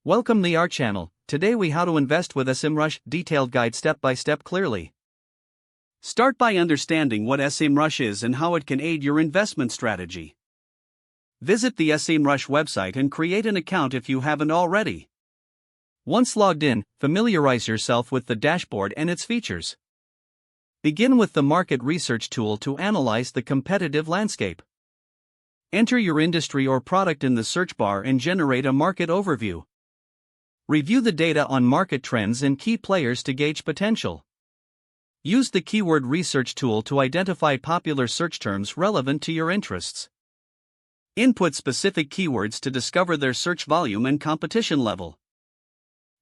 Welcome to our channel. Today we how to invest with SEMrush detailed guide step by step clearly. Start by understanding what SEMrush is and how it can aid your investment strategy. Visit the SEMrush website and create an account if you haven't already. Once logged in, familiarize yourself with the dashboard and its features. Begin with the market research tool to analyze the competitive landscape. Enter your industry or product in the search bar and generate a market overview. Review the data on market trends and key players to gauge potential. Use the keyword research tool to identify popular search terms relevant to your interests. Input specific keywords to discover their search volume and competition level.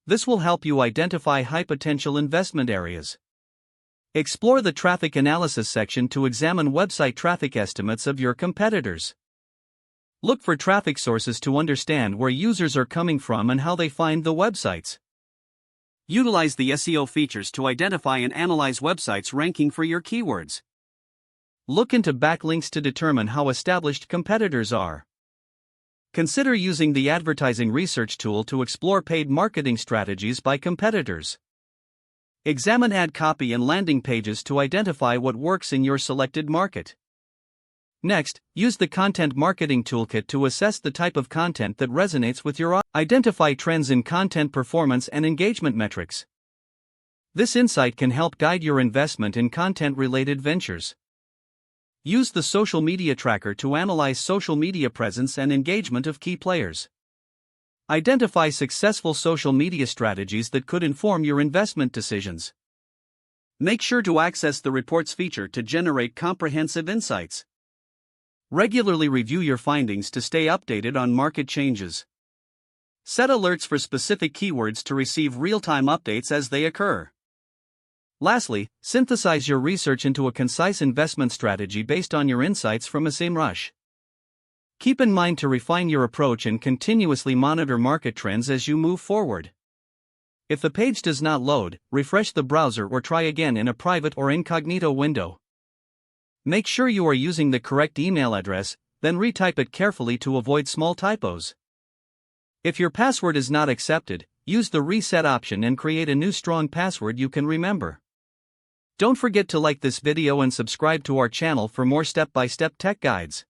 This will help you identify high potential investment areas. Explore the traffic analysis section to examine website traffic estimates of your competitors. Look for traffic sources to understand where users are coming from and how they find the websites. Utilize the SEO features to identify and analyze websites ranking for your keywords. Look into backlinks to determine how established competitors are. Consider using the advertising research tool to explore paid marketing strategies by competitors. Examine ad copy and landing pages to identify what works in your selected market. Next, use the Content Marketing Toolkit to assess the type of content that resonates with your audience. Identify trends in content performance and engagement metrics. This insight can help guide your investment in content-related ventures. Use the Social Media Tracker to analyze social media presence and engagement of key players. Identify successful social media strategies that could inform your investment decisions. Make sure to access the Reports feature to generate comprehensive insights. Regularly review your findings to stay updated on market changes. Set alerts for specific keywords to receive real-time updates as they occur. Lastly, synthesize your research into a concise investment strategy based on your insights from SEMrush. Keep in mind to refine your approach and continuously monitor market trends as you move forward. If the page does not load, refresh the browser or try again in a private or incognito window. Make sure you are using the correct email address, then retype it carefully to avoid small typos. If your password is not accepted, use the reset option and create a new strong password you can remember. Don't forget to like this video and subscribe to our channel for more step-by-step tech guides.